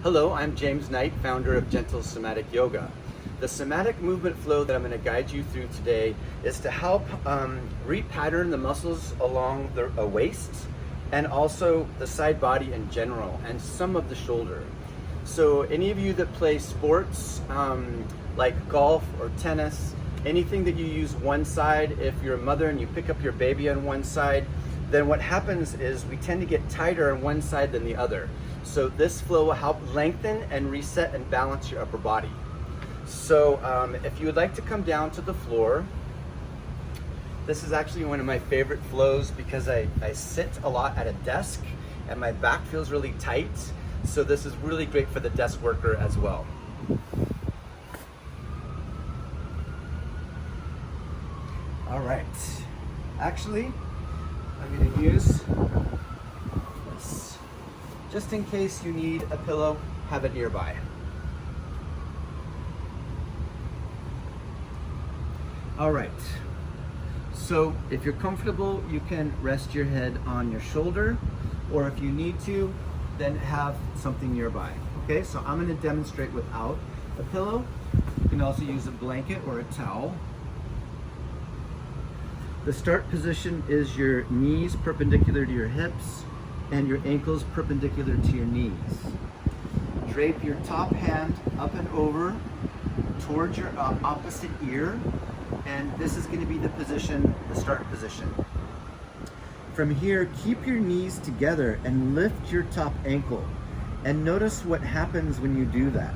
Hello, I'm James Knight, founder of Gentle Somatic Yoga. The somatic movement flow that I'm going to guide you through today is to help repattern the muscles along the waist and also the side body in general and some of the shoulder. So any of you that play sports like golf or tennis, anything that you use one side, if you're a mother and you pick up your baby on one side, then what happens is we tend to get tighter on one side than the other. So this flow will help lengthen and reset and balance your upper body. So if you would like to come down to the floor, this is actually one of my favorite flows because I sit a lot at a desk and my back feels really tight. So this is really great for the desk worker as well. All right, actually, I'm going to use this. Just in case you need a pillow, have it nearby. All right, so if you're comfortable, you can rest your head on your shoulder, or if you need to, then have something nearby. Okay, so I'm going to demonstrate without a pillow. You can also use a blanket or a towel. The start position is your knees perpendicular to your hips and your ankles perpendicular to your knees. Drape your top hand up and over towards your opposite ear, and this is going to be the position, the start position. From here, keep your knees together and lift your top ankle, and notice what happens when you do that.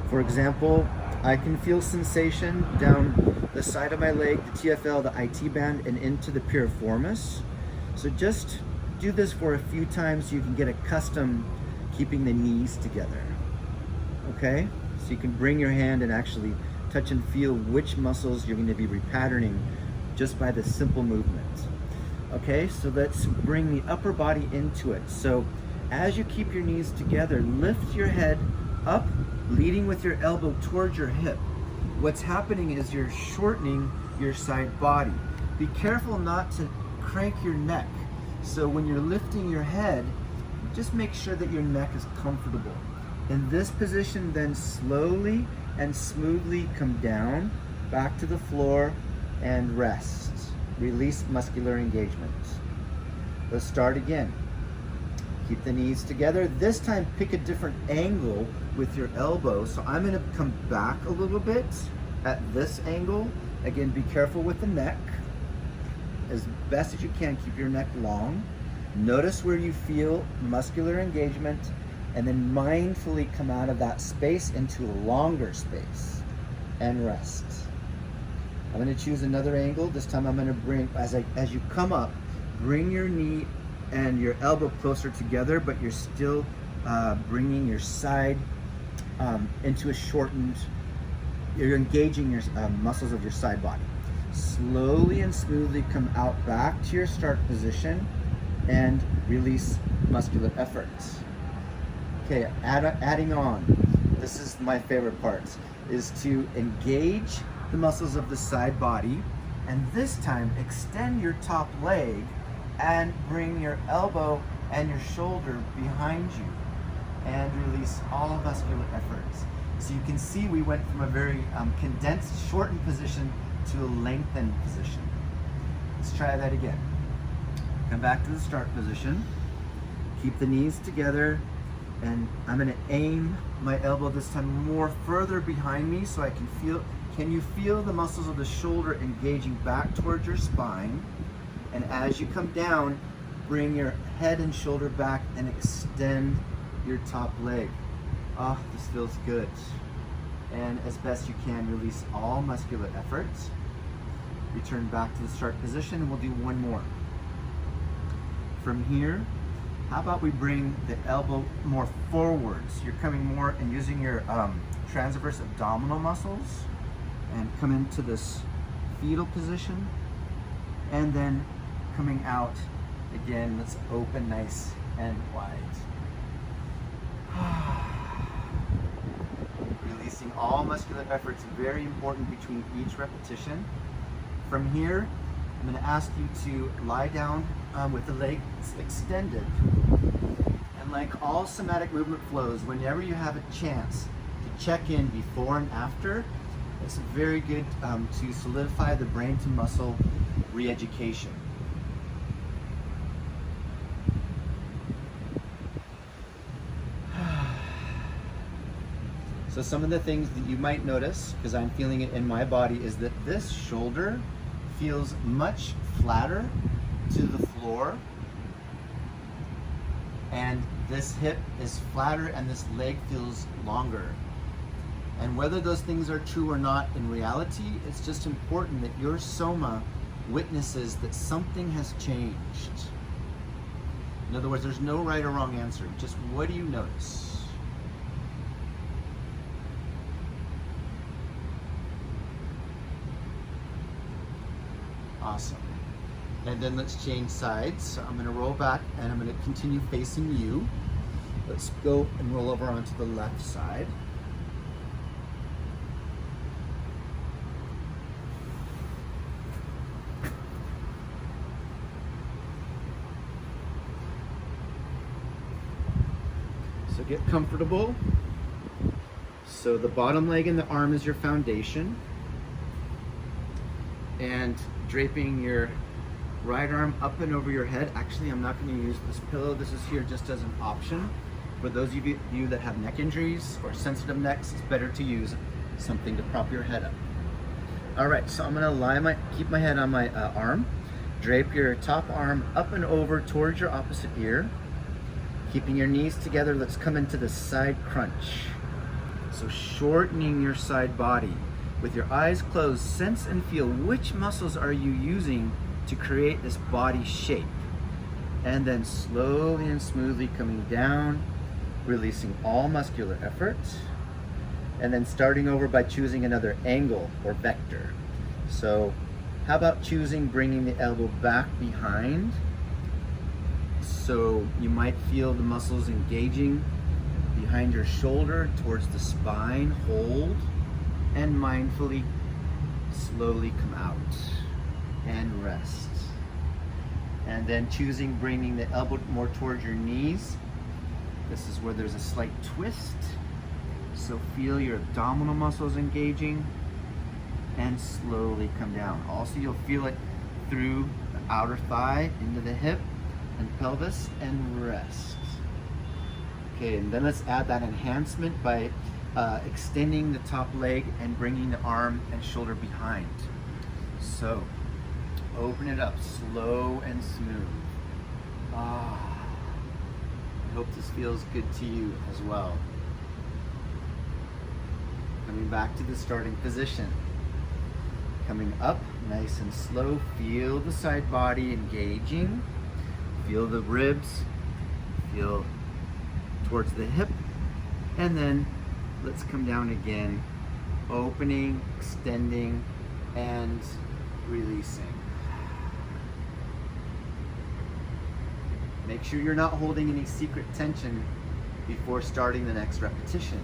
For example, I can feel sensation down the side of my leg, the TFL, the IT band, and into the piriformis. So just do this for a few times so you can get accustomed keeping the knees together. Okay? So you can bring your hand and actually touch and feel which muscles you're going to be repatterning just by the simple movement. Okay, so let's bring the upper body into it. So as you keep your knees together, lift your head up, leading with your elbow towards your hip. What's happening is you're shortening your side body. Be careful not to crank your neck. So when you're lifting your head, just make sure that your neck is comfortable. In this position, then slowly and smoothly come down, back to the floor, and rest. Release muscular engagement. Let's start again. Keep the knees together. This time, pick a different angle with your elbow. So I'm going to come back a little bit at this angle. Again, be careful with the neck. As best as you can, keep your neck long. Notice where you feel muscular engagement, and then mindfully come out of that space into a longer space and rest. I'm going to choose another angle. This time I'm going to bring, as you come up, bring your knee and your elbow closer together, but you're still bringing your side into a shortened, you're engaging your muscles of your side body. Slowly and smoothly come out back to your start position and release muscular effort. Okay, adding on, this is my favorite part, is to engage the muscles of the side body, and this time extend your top leg and bring your elbow and your shoulder behind you and release all muscular efforts. So you can see we went from a very condensed, shortened position to a lengthened position. Let's try that again. Come back to the start position. Keep the knees together, and I'm going to aim my elbow this time more further behind me so I can feel, can you feel the muscles of the shoulder engaging back towards your spine? And as you come down, bring your head and shoulder back and extend your top leg. Oh, this feels good. And as best you can, release all muscular efforts. Return back to the start position, and we'll do one more. From here, how about we bring the elbow more forwards? You're coming more and using your transverse abdominal muscles, and come into this fetal position, and then coming out again. Let's open nice and wide. Releasing all muscular efforts, very important between each repetition. From here, I'm going to ask you to lie down with the legs extended and like all somatic movement flows, whenever you have a chance to check in before and after, it's very good to solidify the brain to muscle re-education. So some of the things that you might notice, because I'm feeling it in my body, is that this shoulder feels much flatter to the floor, and this hip is flatter and this leg feels longer. And whether those things are true or not in reality, it's just important that your soma witnesses that something has changed. In other words, there's no right or wrong answer. Just what do you notice? Awesome. And then let's change sides. So I'm going to roll back and I'm going to continue facing you. Let's go and roll over onto the left side. So get comfortable. So the bottom leg and the arm is your foundation. And draping your right arm up and over your head. Actually, I'm not going to use this pillow. This is here just as an option. For those of you that have neck injuries or sensitive necks, it's better to use something to prop your head up. All right, so I'm going to keep my head on my arm. Drape your top arm up and over towards your opposite ear. Keeping your knees together, let's come into the side crunch. So shortening your side body. With your eyes closed, sense and feel which muscles are you using to create this body shape. And then slowly and smoothly coming down, releasing all muscular effort. And then starting over by choosing another angle or vector. So how about choosing bringing the elbow back behind? So you might feel the muscles engaging behind your shoulder towards the spine. Hold. And mindfully, slowly come out and rest. And then choosing bringing the elbow more towards your knees. This is where there's a slight twist. So feel your abdominal muscles engaging and slowly come down. Also, you'll feel it through the outer thigh, into the hip and pelvis, and rest. Okay, and then let's add that enhancement by extending the top leg and bringing the arm and shoulder behind. So open it up, slow and smooth. I hope this feels good to you as well. Coming back to the starting position. Coming up nice and slow, feel the side body engaging. Feel the ribs, feel towards the hip, and then let's come down again, opening, extending, and releasing. Make sure you're not holding any secret tension before starting the next repetition.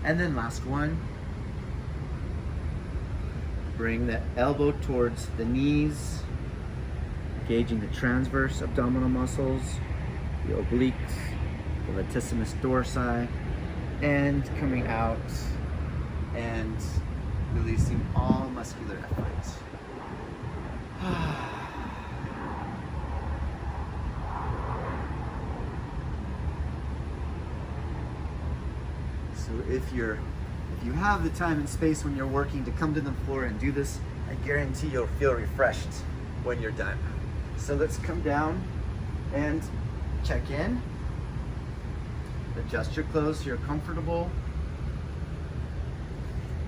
And then last one, bring the elbow towards the knees, engaging the transverse abdominal muscles, the obliques, the latissimus dorsi, and coming out and releasing all muscular effort. So if you have the time and space when you're working to come to the floor and do this, I guarantee you'll feel refreshed when you're done. So let's come down and check in. Adjust your clothes so you're comfortable.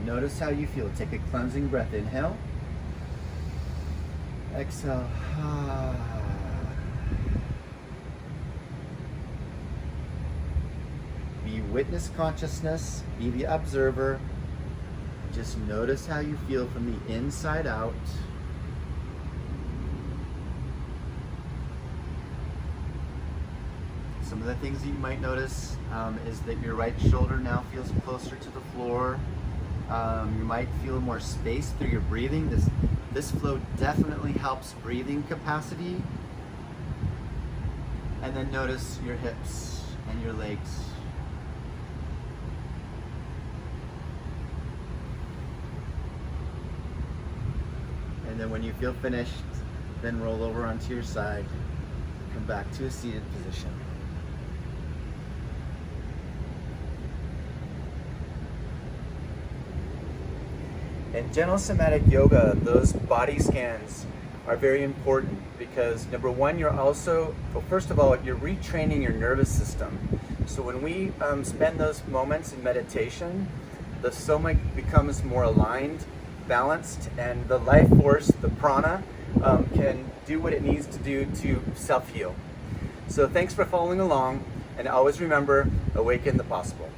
Notice how you feel. Take a cleansing breath. Inhale. Exhale. Be witness consciousness. Be the observer. Just notice how you feel from the inside out. Some of the things that you might notice is that your right shoulder now feels closer to the floor. You might feel more space through your breathing. This flow definitely helps breathing capacity. And then notice your hips and your legs. And then when you feel finished, then roll over onto your side, come back to a seated position. In gentle somatic yoga, those body scans are very important because number one, well, first of all, you're retraining your nervous system. So when we spend those moments in meditation, the soma becomes more aligned, balanced, and the life force, the prana, can do what it needs to do to self-heal. So thanks for following along, and always remember, awaken the possible.